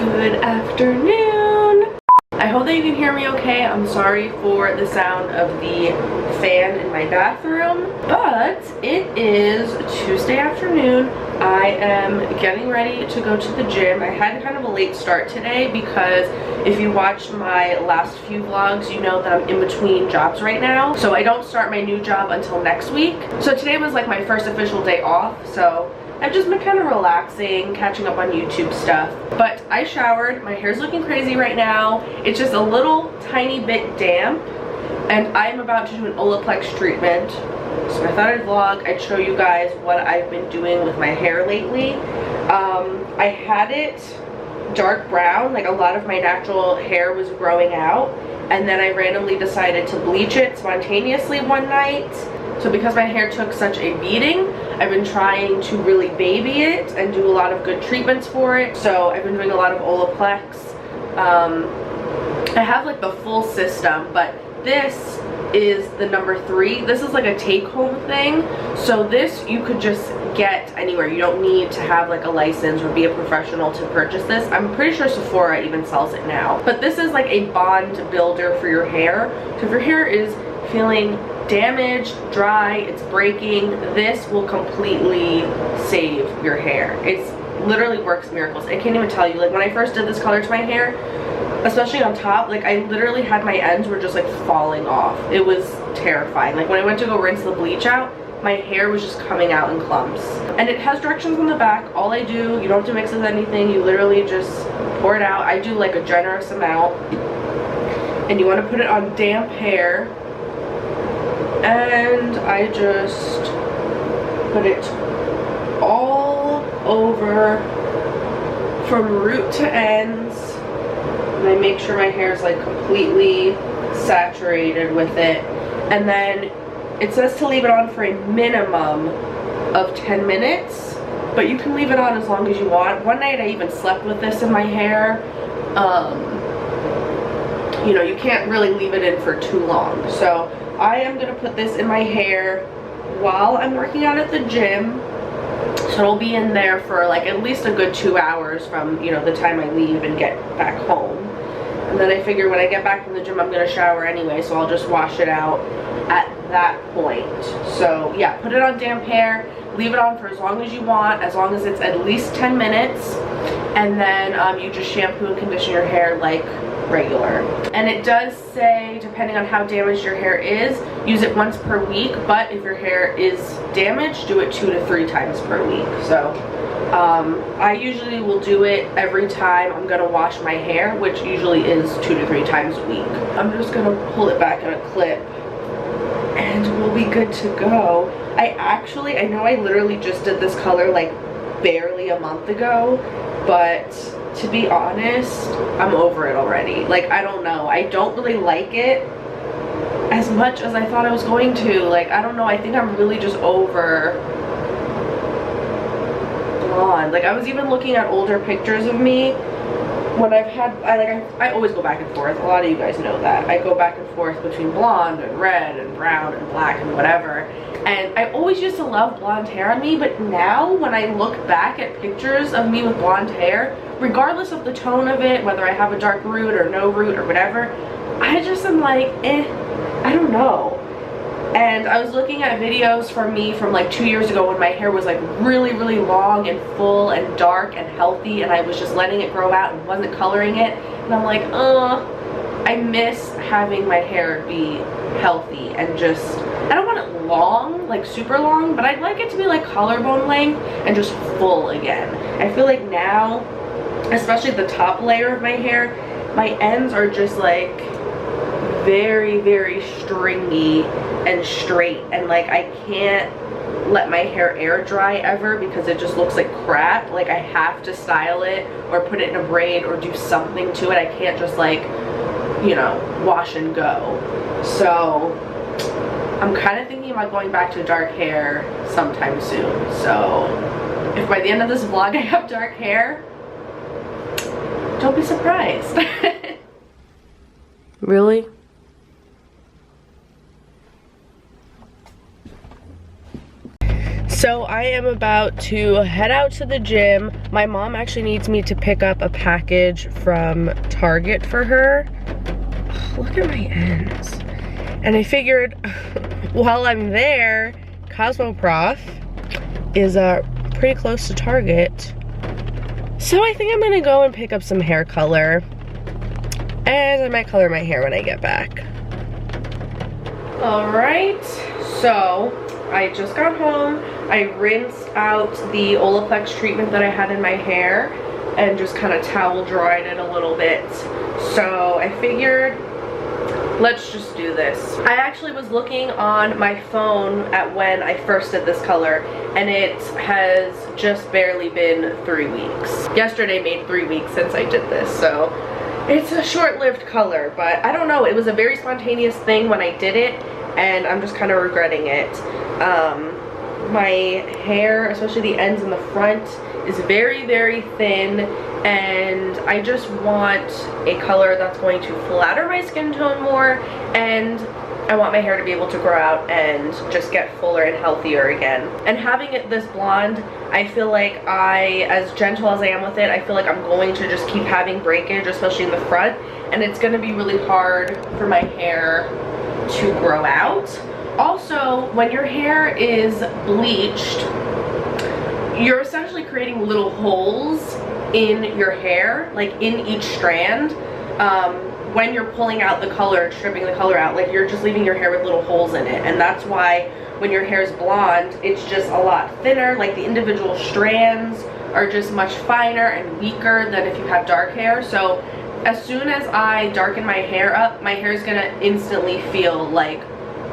Good afternoon. I hope that you can hear me okay. I'm sorry for the sound of the fan in my bathroom, but it is Tuesday afternoon. I am getting ready to go to the gym. I had kind of a late start today because if you watched my last few vlogs, you know that I'm in between jobs right now. So I don't start my new job until next week. So today was like my first official day off. So I've just been kind of relaxing, catching up on YouTube stuff. But I showered. My hair's looking crazy right now. It's just a little tiny bit damp. And I'm about to do an Olaplex treatment. So I thought I'd vlog. I'd show you guys what I've been doing with my hair lately. I had it dark brown. Like a lot of my natural hair was growing out. And then I randomly decided to bleach it spontaneously one night. So because my hair took such a beating, I've been trying to really baby it and do a lot of good treatments for it. So I've been doing a lot of Olaplex. I have like the full system, but this is the number 3. This is like a take-home thing. So this you could just get anywhere. You don't need to have like a license or be a professional to purchase this. I'm pretty sure Sephora even sells it now. But this is like a bond builder for your hair. So if your hair is feeling damaged, dry, it's breaking, this will completely save your hair. It's literally works miracles. I can't even tell you, like when I first did this color to my hair, especially on top, like I literally had my ends were just like falling off. It was terrifying. Like when I went to go rinse the bleach out, my hair was just coming out in clumps. And it has directions on the back. All I do, you don't have to mix with anything, you literally just pour it out. I do like a generous amount, and you want to put it on damp hair. And I just put it all over from root to ends, and I make sure my hair is like completely saturated with it. And then it says to leave it on for a minimum of 10 minutes, but you can leave it on as long as you want. One night I even slept with this in my hair. You know, you can't really leave it in for too long. So I am going to put this in my hair while I'm working out at the gym. So it'll be in there for like at least a good 2 hours from, you know, the time I leave and get back home. And then I figure when I get back from the gym I'm going to shower anyway, so I'll just wash it out at that point. So yeah, put it on damp hair, leave it on for as long as you want, as long as it's at least 10 minutes. And then you just shampoo and condition your hair like regular. And it does say, depending on how damaged your hair is, use it once per week, but if your hair is damaged, do it 2 to 3 times per week. So I usually will do it every time I'm gonna wash my hair, which usually is 2 to 3 times a week. I'm just gonna pull it back in a clip and we'll be good to go. I know I literally just did this color like barely a month ago, but to be honest, I'm over it already. Like, I don't know. I don't really like it as much as I thought I was going to. Like, I don't know. I think I'm really just over blonde. Like, I was even looking at older pictures of me when I've had, I always go back and forth. A lot of you guys know that. I go back and forth between blonde and red and brown and black and whatever. And I always used to love blonde hair on me, but now when I look back at pictures of me with blonde hair, regardless of the tone of it, whether I have a dark root or no root or whatever, I just am like, I don't know. And I was looking at videos from me from like 2 years ago when my hair was like really, really long and full and dark and healthy, and I was just letting it grow out and wasn't coloring it. And I'm like, I miss having my hair be healthy and just, I don't want it long, like super long, but I'd like it to be like collarbone length and just full again. I feel like now, especially the top layer of my hair, my ends are just like very, very stringy and straight, and like I can't let my hair air dry ever because it just looks like crap. Like I have to style it or put it in a braid or do something to it. I can't just like, you know, wash and go. So I'm kind of thinking about going back to dark hair sometime soon. So if by the end of this vlog I have dark hair, don't be surprised. Really? So I am about to head out to the gym. My mom actually needs me to pick up a package from Target for her. Oh, look at my ends. And I figured while I'm there, Cosmoprof is pretty close to Target. So I think I'm gonna go and pick up some hair color. And I might color my hair when I get back. All right, so I just got home. I rinsed out the Olaplex treatment that I had in my hair and just kind of towel dried it a little bit. So I figured, let's just do this. I actually was looking on my phone at when I first did this color, and it has just barely been 3 weeks. Yesterday made 3 weeks since I did this, so it's a short-lived color, but I don't know, it was a very spontaneous thing when I did it, and I'm just kind of regretting it. My hair, especially the ends in the front, is very, very thin, and I just want a color that's going to flatter my skin tone more, and I want my hair to be able to grow out and just get fuller and healthier again. And having it this blonde, I feel like as gentle as I am with it, I feel like I'm going to just keep having breakage, especially in the front, and it's going to be really hard for my hair to grow out. Also, when your hair is bleached, you're essentially creating little holes in your hair, like in each strand. When you're pulling out the color, stripping the color out, like you're just leaving your hair with little holes in it. And that's why when your hair is blonde, it's just a lot thinner, like the individual strands are just much finer and weaker than if you have dark hair. So as soon as I darken my hair up, my hair is gonna instantly feel like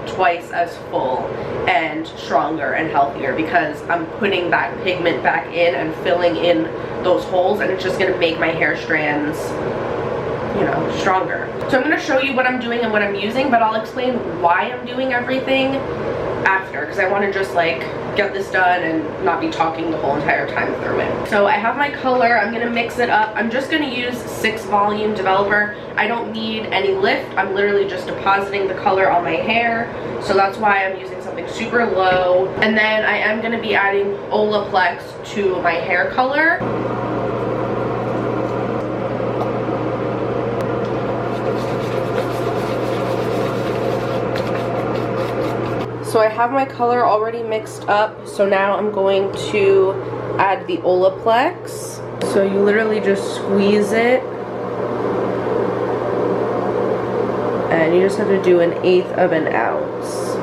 twice as full and stronger and healthier, because I'm putting that pigment back in and filling in those holes, and it's just gonna make my hair strands, you know, stronger. So I'm gonna show you what I'm doing and what I'm using, but I'll explain why I'm doing everything after, because I want to just like get this done and not be talking the whole entire time through it. So I have my color. I'm gonna mix it up. I'm just gonna use 6 volume developer. I don't need any lift. I'm literally just depositing the color on my hair, so that's why I'm using something super low. And then I am gonna be adding Olaplex to my hair color. So I have my color already mixed up, so now I'm going to add the Olaplex. So you literally just squeeze it, and you just have to do 1/8 of an ounce.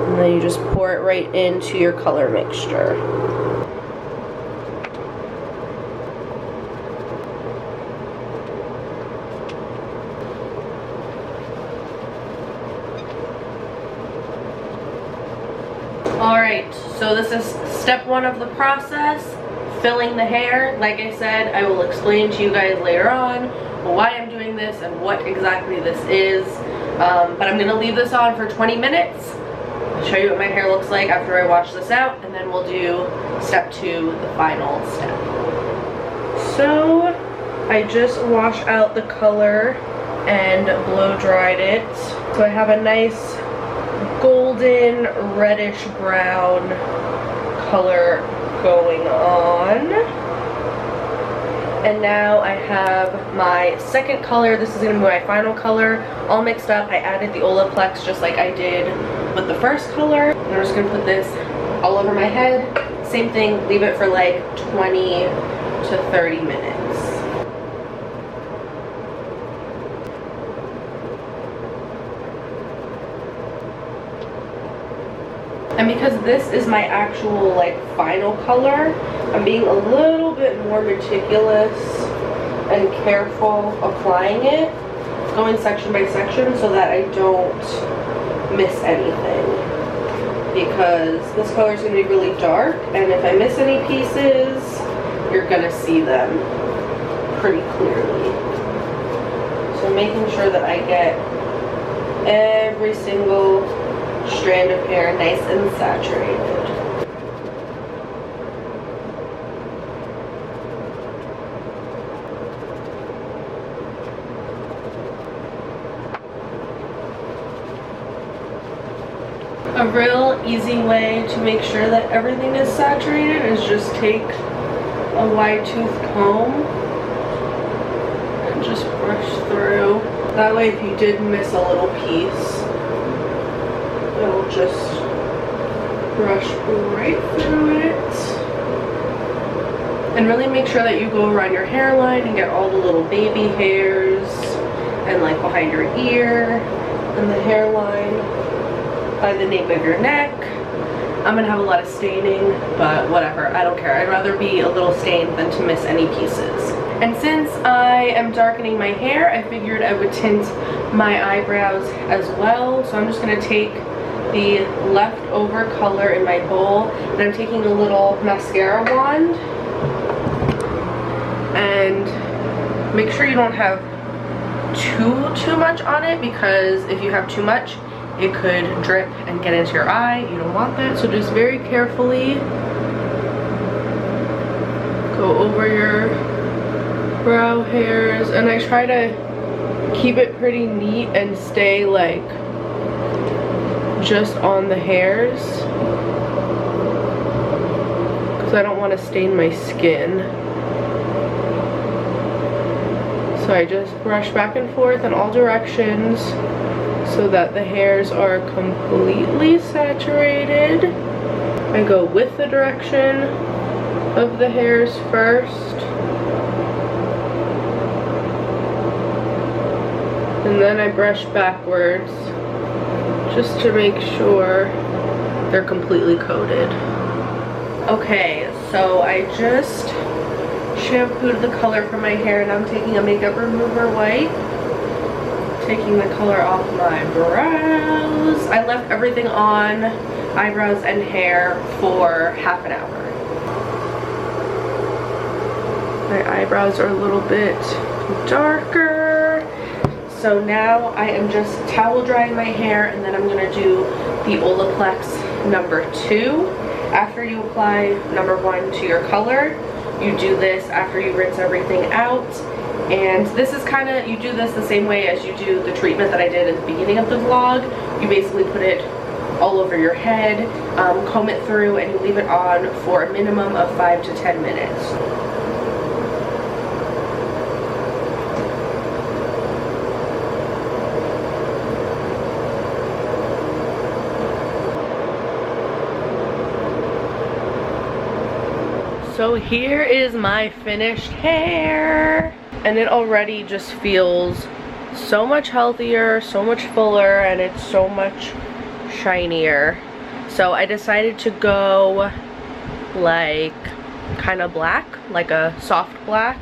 And then you just pour it right into your color mixture. Alright, so this is step 1 of the process, filling the hair. Like I said, I will explain to you guys later on why I'm doing this and what exactly this is. But I'm going to leave this on for 20 minutes. I'll show you what my hair looks like after I wash this out, and then we'll do step 2, the final step. So I just washed out the color and blow dried it. So I have a nice golden reddish brown color going on, and now I have my second color. This is going to be my final color, all mixed up. I added the Olaplex just like I did with the first color, and I'm just going to put this all over my head. Same thing, leave it for like 20 to 30 minutes. And because this is my actual like final color, I'm being a little bit more meticulous and careful applying it, going section by section so that I don't miss anything. Because this color is going to be really dark, and if I miss any pieces, you're going to see them pretty clearly. So making sure that I get every single strand of hair nice and saturated. A real easy way to make sure that everything is saturated is just take a wide tooth comb and just brush through. That way if you did miss a little piece, it'll just brush right through it. And really make sure that you go around your hairline and get all the little baby hairs and like behind your ear and the hairline by the nape of your neck. I'm gonna have a lot of staining, but whatever, I don't care. I'd rather be a little stained than to miss any pieces. And since I am darkening my hair, I figured I would tint my eyebrows as well. So I'm just gonna take the leftover color in my bowl, and I'm taking a little mascara wand, and make sure you don't have too much on it, because if you have too much, it could drip and get into your eye. You don't want that. So just very carefully go over your brow hairs, and I try to keep it pretty neat and stay like just on the hairs, because I don't want to stain my skin. So I just brush back and forth in all directions so that the hairs are completely saturated. I go with the direction of the hairs first, and then I brush backwards just to make sure they're completely coated. Okay, so I just shampooed the color from my hair, and I'm taking a makeup remover wipe, taking the color off my brows. I left everything on, eyebrows and hair, for half an hour. My eyebrows are a little bit darker, so now I am just towel drying my hair, and then I'm gonna do the Olaplex #2. After you apply #1 to your color, you do this after you rinse everything out. And this is kind of, you do this the same way as you do the treatment that I did at the beginning of the vlog. You basically put it all over your head, comb it through, and you leave it on for a minimum of 5 to 10 minutes. So here is my finished hair, and it already just feels so much healthier, so much fuller, and it's so much shinier. So I decided to go like kind of black, like a soft black,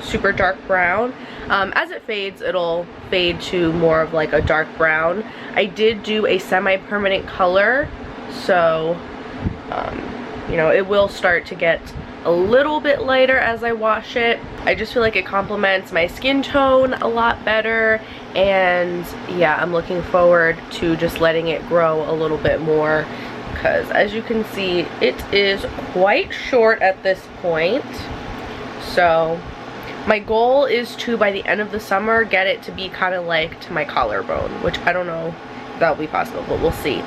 super dark brown. As it fades, it'll fade to more of like a dark brown. I did do a semi-permanent color, so you know, it will start to get a little bit lighter as I wash it. I just feel like it complements my skin tone a lot better, and yeah, I'm looking forward to just letting it grow a little bit more, because as you can see, it is quite short at this point. So my goal is to, by the end of the summer, get it to be kind of like to my collarbone, which I don't know if that'll be possible, but we'll see.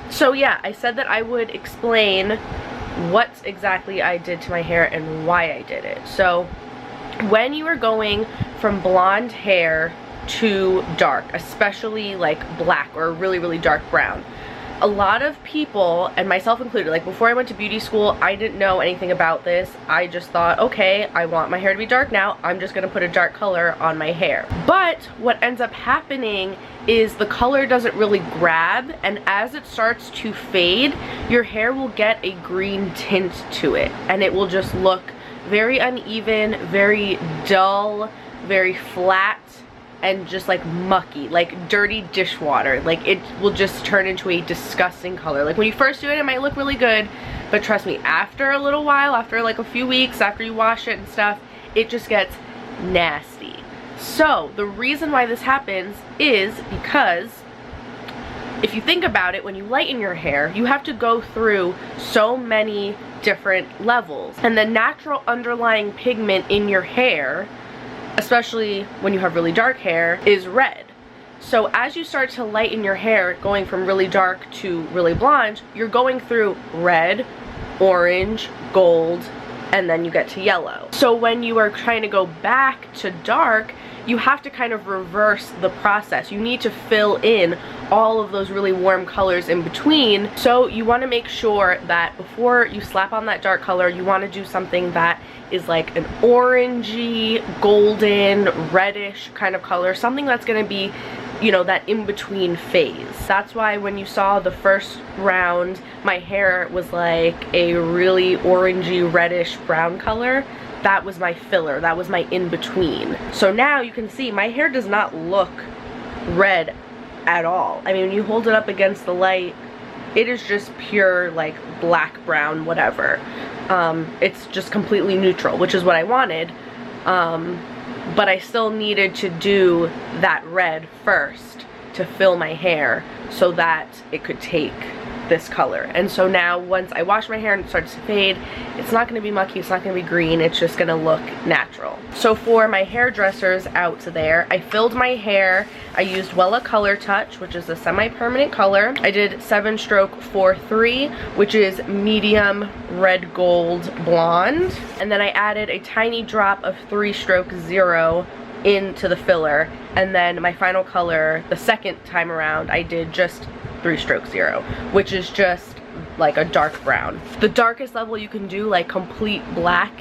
So yeah, I said that I would explain what exactly I did to my hair and why I did it. So when you are going from blonde hair to dark, especially like black or really, really dark brown, a lot of people, and myself included, like before I went to beauty school, I didn't know anything about this. I just thought, okay, I want my hair to be dark now, I'm just gonna put a dark color on my hair. But what ends up happening is the color doesn't really grab, and as it starts to fade, your hair will get a green tint to it, and it will just look very uneven, very dull, very flat, and just like mucky, like dirty dishwater. Like it will just turn into a disgusting color. Like when you first do it, it might look really good, but trust me, after a little while, after like a few weeks, after you wash it and stuff, it just gets nasty. So the reason why this happens is because if you think about it, when you lighten your hair, you have to go through so many different levels, and the natural underlying pigment in your hair, especially when you have really dark hair, is red. So as you start to lighten your hair, going from really dark to really blonde, you're going through red, orange, gold, and then you get to yellow. So when you are trying to go back to dark, you have to kind of reverse the process. You need to fill in all of those really warm colors in between. So you want to make sure that before you slap on that dark color, you want to do something that is like an orangey, golden, reddish kind of color, something that's going to be, you know, that in-between phase. That's why when you saw the first round, my hair was like a really orangey, reddish brown color. That was my filler, that was my in-between. So now you can see my hair does not look red at all. I mean, when you hold it up against the light, it is just pure like black, brown, whatever. It's just completely neutral, which is what I wanted. But I still needed to do that red first to fill my hair so that it could take this color. And so now once I wash my hair and it starts to fade, it's not going to be mucky, it's not going to be green, it's just going to look natural. So for my hairdressers out there, I filled my hair. I used Wella Color Touch, which is a semi-permanent color. I did 7-stroke 4-3, which is medium red gold blonde. And then I added a tiny drop of 3-stroke 0 into the filler. And then my final color, the second time around, I did just 3-stroke 0, which is just like a dark brown. The darkest level you can do, like complete black,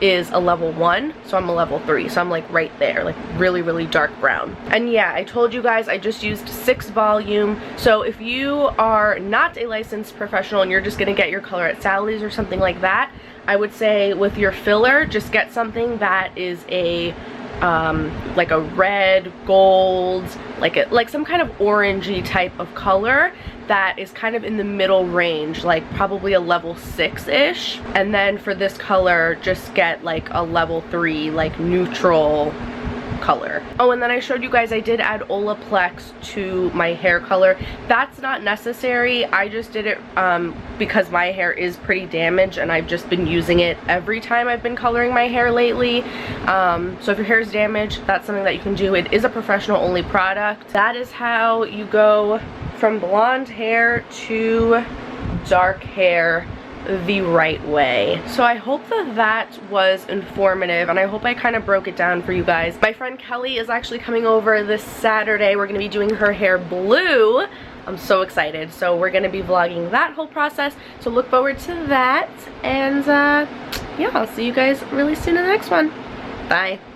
is a level 1, so I'm a level 3, so I'm like right there, like really, really dark brown. And yeah, I told you guys I just used 6 volume, so if you are not a licensed professional and you're just gonna get your color at Sally's or something like that, I would say with your filler, just get something that is a like a red, gold, like some kind of orangey type of color that is kind of in the middle range, like probably a level 6-ish. And then for this color, just get like a level 3, like neutral color. Oh, and then I showed you guys I did add Olaplex to my hair color. That's not necessary. I just did it because my hair is pretty damaged and I've just been using it every time I've been coloring my hair lately. So if your hair is damaged, that's something that you can do. It is a professional only product. That is how you go from blonde hair to dark hair the right way. So I hope that that was informative, and I hope I kind of broke it down for you guys. My friend Kelly is actually coming over this Saturday. We're going to be doing her hair blue. I'm so excited. So we're going to be vlogging that whole process, so look forward to that. And yeah, I'll see you guys really soon in the next one. Bye.